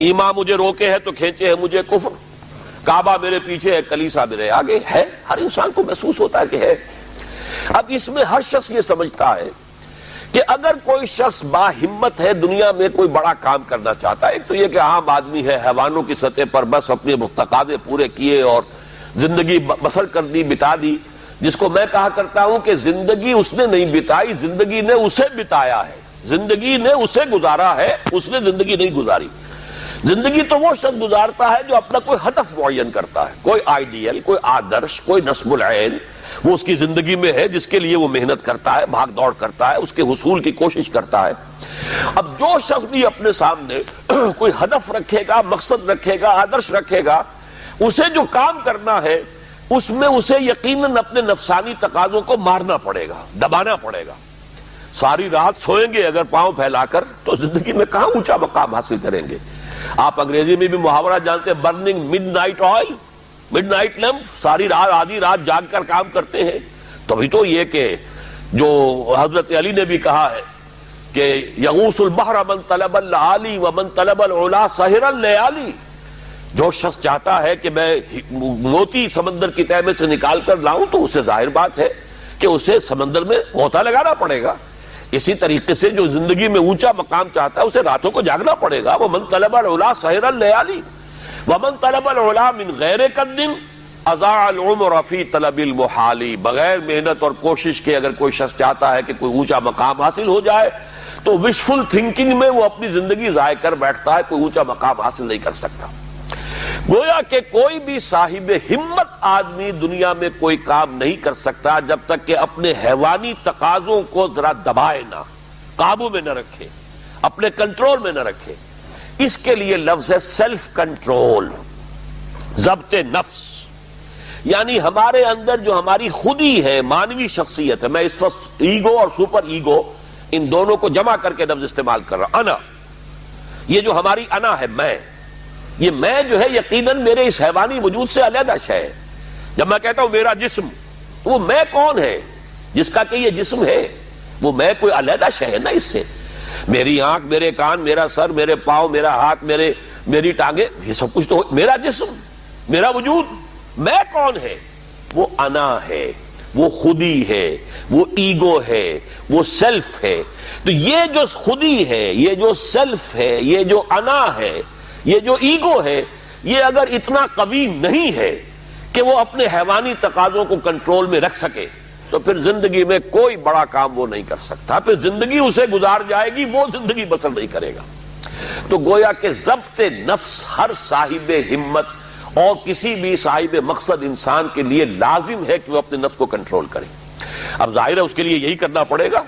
ایمان مجھے روکے ہے تو کھینچے ہے مجھے کفر، کعبہ میرے پیچھے ہے کلیسا میرے آگے ہے، ہر انسان کو محسوس ہوتا ہے کہ ہے۔ اب اس میں ہر شخص یہ سمجھتا ہے کہ اگر کوئی شخص با ہمت ہے، دنیا میں کوئی بڑا کام کرنا چاہتا ہے، ایک تو یہ کہ عام آدمی ہے، حیوانوں کی سطح پر بس اپنے تقاضے پورے کیے اور زندگی بسر کر دی، بتا دی، جس کو میں کہا کرتا ہوں کہ زندگی اس نے نہیں بتائی، زندگی نے اسے بتایا ہے، زندگی نے اسے گزارا ہے، اس نے زندگی نہیں گزاری۔ زندگی تو وہ شخص گزارتا ہے جو اپنا کوئی ہدف معین کرتا ہے، کوئی آئیڈیل، کوئی آدرش، کوئی نصب العین وہ اس کی زندگی میں ہے، جس کے لیے وہ محنت کرتا ہے، بھاگ دوڑ کرتا ہے، اس کے حصول کی کوشش کرتا ہے۔ اب جو شخص بھی اپنے سامنے کوئی ہدف رکھے گا، مقصد رکھے گا، آدرش رکھے گا، اسے جو کام کرنا ہے اس میں اسے یقیناً اپنے نفسانی تقاضوں کو مارنا پڑے گا، دبانا پڑے گا۔ ساری رات سوئیں گے اگر پاؤں پھیلا کر تو زندگی میں کہاں اونچا مقام حاصل کریں گے۔ آپ انگریزی میں بھی محاورہ جانتے ہیں، burning mid night oil, mid night lamp, ساری رات آدھی رات جاگ کر کام کرتے ہیں۔ تبھی تو یہ کہ جو حضرت علی نے بھی کہا ہے کہ یغوث البحر من طلب العالی ومن طلب العلا سہر اللیالی، جو شخص چاہتا ہے کہ میں موتی سمندر کی تہہ میں سے نکال کر لاؤں تو اسے ظاہر بات ہے کہ اسے سمندر میں غوطہ لگانا پڑے گا۔ اسی طریقے سے جو زندگی میں اونچا مقام چاہتا ہے اسے راتوں کو جاگنا پڑے گا۔ ومن طلب العلا سہر اللیالی ومن طلب العلا من غیر قد اضاع العمر فی طلب المحال، بغیر محنت اور کوشش کے اگر کوئی شخص چاہتا ہے کہ کوئی اونچا مقام حاصل ہو جائے تو وشفل تھنکنگ میں وہ اپنی زندگی ضائع کر بیٹھتا ہے، کوئی اونچا مقام حاصل نہیں کر سکتا۔ گویا کہ کوئی بھی صاحب ہمت آدمی دنیا میں کوئی کام نہیں کر سکتا جب تک کہ اپنے حیوانی تقاضوں کو ذرا دبائے نہ، قابو میں نہ رکھے، اپنے کنٹرول میں نہ رکھے۔ اس کے لیے لفظ ہے سیلف کنٹرول، ضبط نفس، یعنی ہمارے اندر جو ہماری خودی ہے، مانوی شخصیت ہے۔ میں اس وقت ایگو اور سپر ایگو ان دونوں کو جمع کر کے لفظ استعمال کر رہا ہوں۔ انا، یہ جو ہماری انا ہے، میں، یہ میں جو ہے یقیناً میرے اس حیوانی وجود سے علیحدہ شے ہے۔ جب میں کہتا ہوں میرا جسم، وہ میں کون ہے جس کا کہ یہ جسم ہے؟ وہ میں کوئی علیحدہ شے ہے نا اس سے۔ میری آنکھ، میرے کان، میرا سر، میرے پاؤں، میرا ہاتھ، میری ٹانگیں، یہ سب کچھ تو میرا جسم، میرا وجود۔ میں کون ہے؟ وہ انا ہے، وہ خودی ہے، وہ ایگو ہے، وہ سیلف ہے۔ تو یہ جو خودی ہے، یہ جو سیلف ہے، یہ جو انا ہے، یہ جو ایگو ہے، یہ اگر اتنا قوی نہیں ہے کہ وہ اپنے حیوانی تقاضوں کو کنٹرول میں رکھ سکے تو پھر زندگی میں کوئی بڑا کام وہ نہیں کر سکتا، پھر زندگی اسے گزار جائے گی، وہ زندگی بسر نہیں کرے گا۔ تو گویا کہ ضبط نفس ہر صاحب ہمت اور کسی بھی صاحب مقصد انسان کے لیے لازم ہے کہ وہ اپنے نفس کو کنٹرول کرے۔ اب ظاہر ہے اس کے لیے یہی کرنا پڑے گا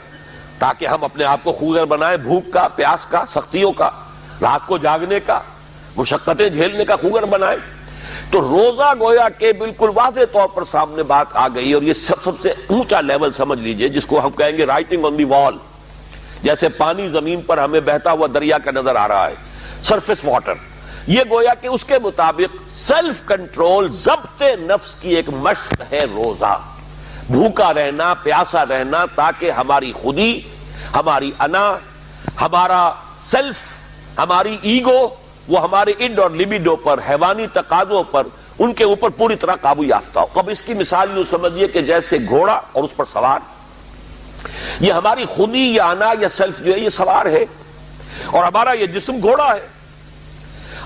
تاکہ ہم اپنے آپ کو خوگر بنائیں، بھوک کا، پیاس کا، سختیوں کا، رات کو جاگنے کا، مشقتیں جھیلنے کا خوگر بنائیں۔ تو روزہ گویا کہ بالکل واضح طور پر سامنے بات آ گئی، اور یہ سب سے اونچا لیول سمجھ لیجئے، جس کو ہم کہیں گے رائٹنگ آن دی وال، جیسے پانی زمین پر ہمیں بہتا ہوا دریا کا نظر آ رہا ہے، سرفیس واٹر، یہ گویا کہ اس کے مطابق سیلف کنٹرول، ضبط نفس کی ایک مشق ہے روزہ۔ بھوکا رہنا، پیاسا رہنا، تاکہ ہماری خودی، ہماری انا، ہمارا سیلف، ہماری ایگو، وہ ہمارے انڈ اور لیبیڈو پر، حیوانی تقاضوں پر، ان کے اوپر پوری طرح قابو یافتہ ہو۔ اب اس کی مثال یوں سمجھیے کہ جیسے گھوڑا اور اس پر سوار، یہ ہماری خودی یا انا یا سیلف جو ہے یہ سوار ہے، اور ہمارا یہ جسم گھوڑا ہے۔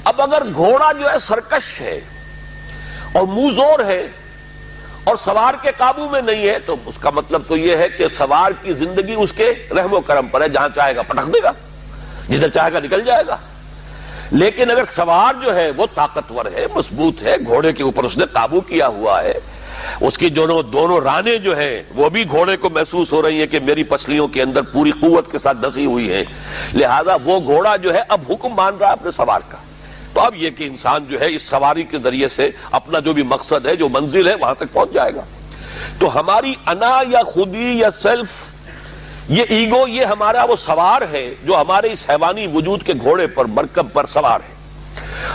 اب اگر گھوڑا جو ہے سرکش ہے اور منہ زور ہے اور سوار کے قابو میں نہیں ہے، تو اس کا مطلب تو یہ ہے کہ سوار کی زندگی اس کے رحم و کرم پر ہے، جہاں چاہے گا پٹک دے گا، جدھر چاہے گا نکل جائے گا۔ لیکن اگر سوار جو ہے وہ طاقتور ہے، مضبوط ہے، گھوڑے کے اوپر اس نے قابو کیا ہوا ہے، اس کی دونوں رانے جو ہیں وہ بھی گھوڑے کو محسوس ہو رہی ہیں کہ میری پسلیوں کے اندر پوری قوت کے ساتھ ڈسی ہوئی ہیں، لہذا وہ گھوڑا جو ہے اب حکم مان رہا ہے اپنے سوار کا۔ تو اب یہ کہ انسان جو ہے اس سواری کے ذریعے سے اپنا جو بھی مقصد ہے، جو منزل ہے، وہاں تک پہنچ جائے گا۔ تو ہماری انا یا خودی یا سیلف، یہ ایگو، یہ ہمارا وہ سوار ہے جو ہمارے اس حیوانی وجود کے گھوڑے پر، مرکب پر سوار ہے۔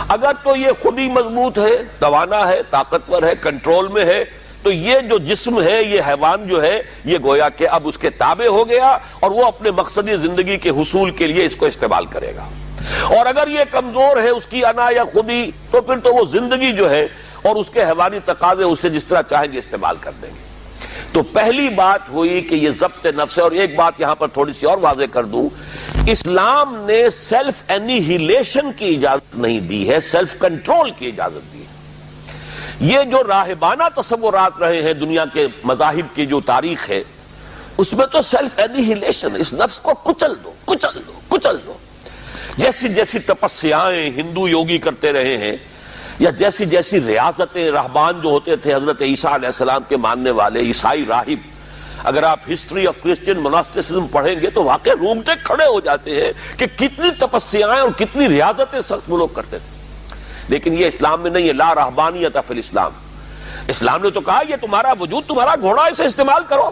اگر تو یہ خودی مضبوط ہے، توانا ہے، طاقتور ہے، کنٹرول میں ہے، تو یہ جو جسم ہے، یہ حیوان جو ہے، یہ گویا کہ اب اس کے تابع ہو گیا اور وہ اپنے مقصدی زندگی کے حصول کے لیے اس کو استعمال کرے گا۔ اور اگر یہ کمزور ہے اس کی انا یا خودی، تو پھر تو وہ زندگی جو ہے اور اس کے حیوانی تقاضے اسے جس طرح چاہیں گے استعمال کر دیں گے۔ تو پہلی بات ہوئی کہ یہ ضبط نفس ہے۔ اور ایک بات یہاں پر تھوڑی سی اور واضح کر دوں، اسلام نے سیلف انیہیلیشن کی اجازت نہیں دی ہے، سیلف کنٹرول کی اجازت دی ہے۔ یہ جو راہبانہ تصورات رہے ہیں دنیا کے مذاہب کی جو تاریخ ہے، اس میں تو سیلف انیہیلیشن، اس نفس کو کچل دو کچل دو کچل دو۔ جیسی جیسی تپسیائیں ہندو یوگی کرتے رہے ہیں، یا جیسی جیسی ریاستیں رہبان جو ہوتے تھے حضرت عیسیٰ علیہ السلام کے ماننے والے عیسائی راہب، اگر آپ ہسٹری آف کرسچین مناسٹسزم پڑھیں گے تو واقعی رومتے کھڑے ہو جاتے ہیں کہ کتنی تپسیائیں اور کتنی ریاضتیں سخت وہ لوگ کرتے تھے۔ لیکن یہ اسلام میں نہیں ہے، لا رہبانیت فی الاسلام۔ اسلام نے تو کہا یہ تمہارا وجود تمہارا گھوڑا، اسے استعمال کرو،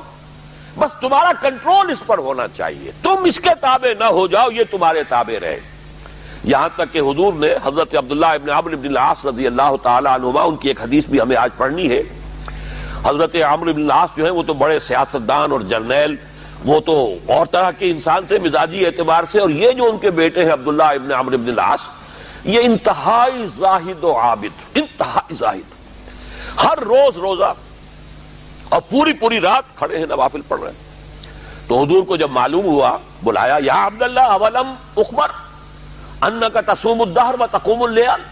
بس تمہارا کنٹرول اس پر ہونا چاہیے، تم اس کے تابع نہ ہو جاؤ، یہ تمہارے تابع رہے۔ یہاں تک کہ حضور نے حضرت عبداللہ ابن عمرو بن العاص رضی اللہ تعالی عنہما، ان کی ایک حدیث بھی ہمیں آج پڑھنی ہے۔ حضرت عمرو بن العاص جو ہیں وہ تو بڑے سیاستدان اور جرنیل، وہ تو اور طرح کے انسان تھے مزاجی اعتبار سے، اور یہ جو ان کے بیٹے ہیں عبداللہ ابن عمرو بن العاص، یہ انتہائی زاہد و عابد، انتہائی زاہد، ہر روز روزہ اور پوری پوری رات کھڑے ہیں نوافل پڑھ رہے ہیں۔ تو حضور کو جب معلوم ہوا، بلایا، یا عبداللہ اولم اخبر انک تصوم الدہر و تقوم اللیل،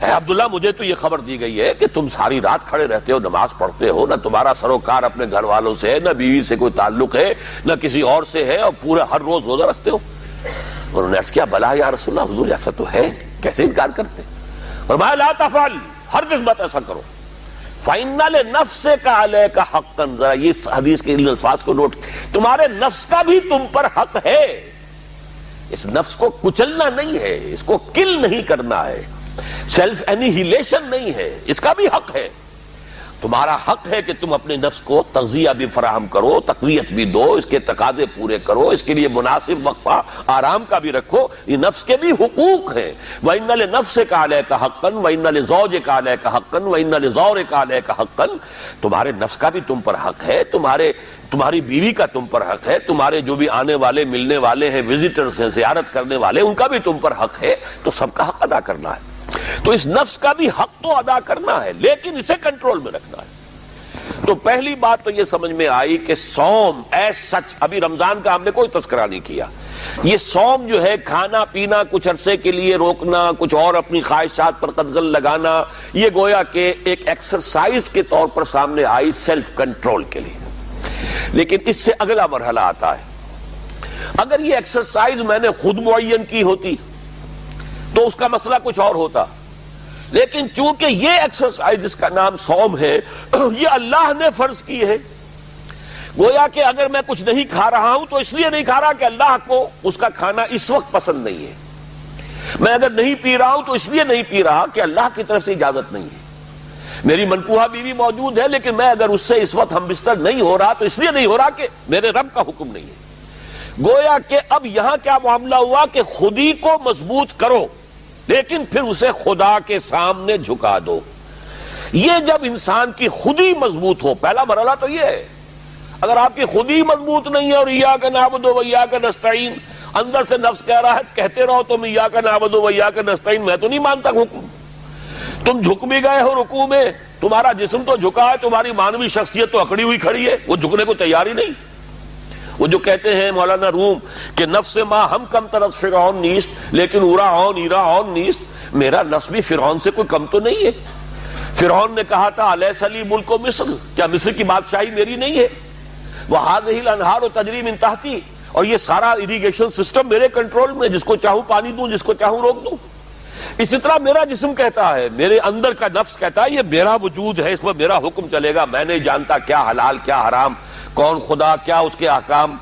اے عبداللہ مجھے تو یہ خبر دی گئی ہے کہ تم ساری رات کھڑے رہتے ہو، نماز پڑھتے ہو، نہ تمہارا سروکار اپنے گھر والوں سے ہے، نہ بیوی سے کوئی تعلق ہے، نہ کسی اور سے ہے، اور پورا ہر روز روزہ رکھتے ہو۔ انہوں نے عرض کیا، بلا یا رسول اللہ، حضور ایسا تو ہے، کیسے انکار کرتے؟ فرمایا لا تفعل، ہرگز مت ایسا کرو، فإن لنفسک علیک حقا، ذرا یہ حدیث کے ان الفاظ کو نوٹ، تمہارے نفس کا بھی تم پر حق ہے۔ اس نفس کو کچلنا نہیں ہے، اس کو کل نہیں کرنا ہے، سیلف انیہیلیشن نہیں ہے، اس کا بھی حق ہے۔ تمہارا حق ہے کہ تم اپنے نفس کو تغذیہ بھی فراہم کرو، تقویت بھی دو، اس کے تقاضے پورے کرو، اس کے لیے مناسب وقفہ آرام کا بھی رکھو، یہ نفس کے بھی حقوق ہیں۔ وَإِنَّ لِنَفْسِكَ عَلَيْكَ حَقًّا وَإِنَّ لِزَوْجِكَ عَلَيْكَ حَقًّا وَإِنَّ لِزَوْرِكَ عَلَيْكَ حَقًّا، تمہارے نفس کا بھی تم پر حق ہے، تمہاری بیوی کا تم پر حق ہے، تمہارے جو بھی آنے والے ملنے والے ہیں، وزٹرز ہیں، زیارت کرنے والے، ان کا بھی تم پر حق ہے، تو سب کا حق ادا کرنا ہے۔ تو اس نفس کا بھی حق تو ادا کرنا ہے، لیکن اسے کنٹرول میں رکھنا ہے۔ تو پہلی بات تو یہ سمجھ میں آئی کہ صوم ایز سچ، ابھی رمضان کا ہم نے کوئی تذکرہ نہیں کیا، یہ صوم جو ہے کھانا پینا کچھ عرصے کے لیے روکنا، کچھ اور اپنی خواہشات پر قدغن لگانا، یہ گویا کہ ایک ایکسرسائز کے طور پر سامنے آئی سیلف کنٹرول کے لیے۔ لیکن اس سے اگلا مرحلہ آتا ہے، اگر یہ ایکسرسائز میں نے خود معین کی ہوتی تو اس کا مسئلہ کچھ اور ہوتا، لیکن چونکہ یہ ایکسرسائز جس کا نام صوم ہے یہ اللہ نے فرض کی ہے، گویا کہ اگر میں کچھ نہیں کھا رہا ہوں تو اس لیے نہیں کھا رہا کہ اللہ کو اس کا کھانا اس وقت پسند نہیں ہے، میں اگر نہیں پی رہا ہوں تو اس لیے نہیں پی رہا کہ اللہ کی طرف سے اجازت نہیں ہے، میری منقوہ بیوی موجود ہے لیکن میں اگر اس سے اس وقت ہم بستر نہیں ہو رہا تو اس لیے نہیں ہو رہا کہ میرے رب کا حکم نہیں ہے۔ گویا کہ اب یہاں کیا معاملہ ہوا کہ خودی کو مضبوط کرو لیکن پھر اسے خدا کے سامنے جھکا دو۔ یہ جب انسان کی خودی مضبوط ہو، پہلا مرحلہ تو یہ ہے، اگر آپ کی خودی مضبوط نہیں ہے اور ایاک نعبد و ایاک نستعین، اندر سے نفس کہہ رہا ہے کہتے رہو تم ایاک نعبد و ایاک نستعین، میں تو نہیں مانتا حکم، تم جھک بھی گئے ہو رکوع میں، تمہارا جسم تو جھکا ہے، تمہاری مانوی شخصیت تو اکڑی ہوئی کھڑی ہے، وہ جھکنے کو تیار ہی نہیں۔ وہ جو کہتے ہیں مولانا روم کہ نفس ما ہم کم طرف فرعون نیست لیکن اورا اون ایرا اون نیست، میرا نفس بھی فرعون سے کوئی کم تو نہیں ہے۔ فرعون نے کہا تھا الیس لی ملک مصر، کیا مصر کی بادشاہی میری نہیں ہے؟ وہذہ الانہار تجری من تحتی، اور یہ سارا اریگیشن سسٹم میرے کنٹرول میں، جس کو چاہوں پانی دوں، جس کو چاہوں روک دوں۔ اسی طرح میرا جسم کہتا ہے، میرے اندر کا نفس کہتا ہے یہ میرا وجود ہے، اس میں میرا حکم چلے گا، میں نہیں جانتا کیا حلال کیا حرام، کون خدا کیا اس کے احکام۔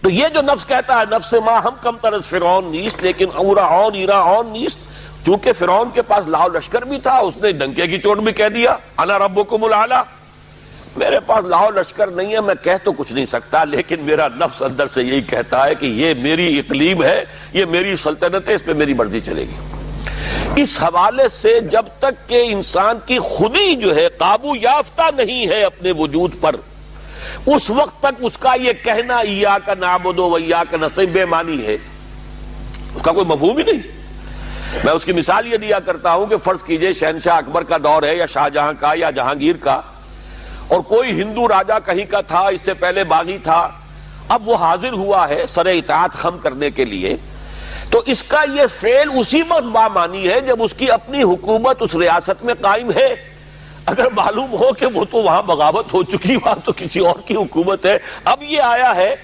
تو یہ جو نفس کہتا ہے نفس ما ہم کم طرز فرعون نیست لیکن اورا اون ایرا اون نیست، چونکہ فرعون کے پاس لاؤ لشکر بھی تھا، اس نے ڈنکے کی چوٹ بھی کہہ دیا انا ربکم الاعلی، میرے پاس لاؤ لشکر نہیں ہے، میں کہہ تو کچھ نہیں سکتا، لیکن میرا نفس اندر سے یہی کہتا ہے کہ یہ میری اقلیم ہے، یہ میری سلطنت ہے، اس پہ میری مرضی چلے گی۔ اس حوالے سے جب تک کہ انسان کی خودی جو ہے قابو یافتہ نہیں ہے اپنے وجود پر، اس وقت تک اس کا یہ کہنا ایاک نعبد و ایاک نستعین بے معنی ہے۔ اس کا کوئی مفہوم ہی نہیں۔ میں اس کی مثال یہ دیا کرتا ہوں کہ فرض کیجئے شہنشاہ اکبر کا دور ہے یا شاہجہاں کا یا جہانگیر کا، اور کوئی ہندو راجا کہیں کا تھا، اس سے پہلے باغی تھا، اب وہ حاضر ہوا ہے سر اطاعت خم کرنے کے لیے، تو اس کا یہ فعل اسی وقت بامانی ہے جب اس کی اپنی حکومت اس ریاست میں قائم ہے۔ اگر معلوم ہو کہ وہ تو وہاں بغاوت ہو چکی، وہاں تو کسی اور کی حکومت ہے، اب یہ آیا ہے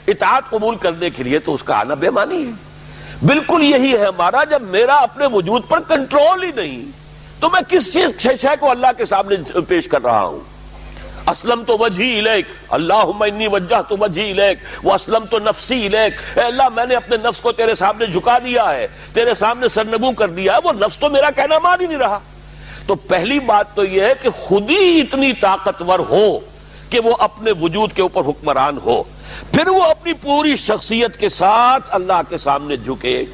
اطاعت قبول کرنے کے لیے، تو اس کا آنا بے معنی ہے۔ بالکل یہی ہے ہمارا، جب میرا اپنے وجود پر کنٹرول ہی نہیں تو میں کس چیز شے کو اللہ کے سامنے پیش کر رہا ہوں۔ اسلمت وجہی الیک، اللہم انی وجہت وجہی الیک واسلمت نفسی الیک، اے اللہ میں نے اپنے نفس کو تیرے سامنے جھکا دیا ہے، تیرے سامنے سرنگوں کر دیا ہے۔ وہ نفس تو میرا کہنا مان ہی نہیں رہا۔ تو پہلی بات تو یہ ہے کہ خود ہی اتنی طاقتور ہو کہ وہ اپنے وجود کے اوپر حکمران ہو، پھر وہ اپنی پوری شخصیت کے ساتھ اللہ کے سامنے جھکے۔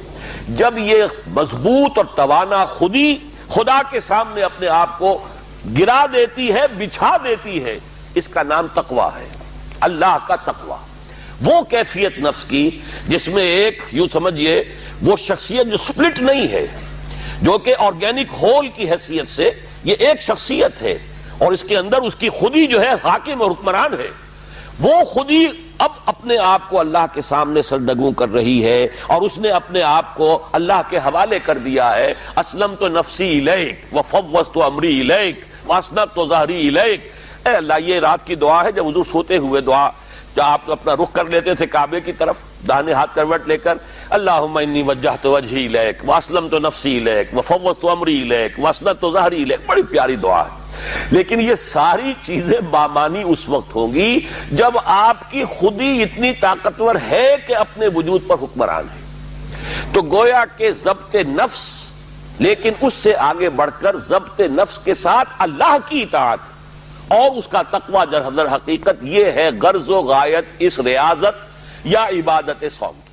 جب یہ مضبوط اور توانا خود ہی خدا کے سامنے اپنے آپ کو گرا دیتی ہے، بچھا دیتی ہے، اس کا نام تقویٰ ہے، اللہ کا تقویٰ۔ وہ کیفیت نفس کی جس میں ایک یوں سمجھیے وہ شخصیت جو سپلٹ نہیں ہے، جو کہ آرگینک ہول کی حیثیت سے یہ ایک شخصیت ہے، اور اس کے اندر اس کی خود ہی جو ہے حاکم اور حکمران ہے، وہ خود ہی اب اپنے آپ کو اللہ کے سامنے سرنگوں کر رہی ہے، اور اس نے اپنے آپ کو اللہ کے حوالے کر دیا ہے۔ اسلمت نفسی الیک وفوضت امری الیک واسنبت ظہری الیک۔ اے اللہ، یہ رات کی دعا ہے جب حضور سوتے ہوئے دعا، جب آپ اپنا رخ کر لیتے تھے کعبے کی طرف داہنے ہاتھ کروٹ لے کر، اللہم انی وجہت وجہی الیک واسلمت نفسی الیک وفوضت امری الیک واسنبت ظہری الیک۔ بڑی پیاری دعا ہے، لیکن یہ ساری چیزیں بامانی اس وقت ہوں گی جب آپ کی خود ہی اتنی طاقتور ہے کہ اپنے وجود پر حکمران ہے۔ تو گویا کہ ضبط نفس، لیکن اس سے آگے بڑھ کر ضبط نفس کے ساتھ اللہ کی اطاعت اور اس کا تقویٰ در حقیقت یہ ہے غرض و غایت اس ریاضت یا عبادت صوم کی۔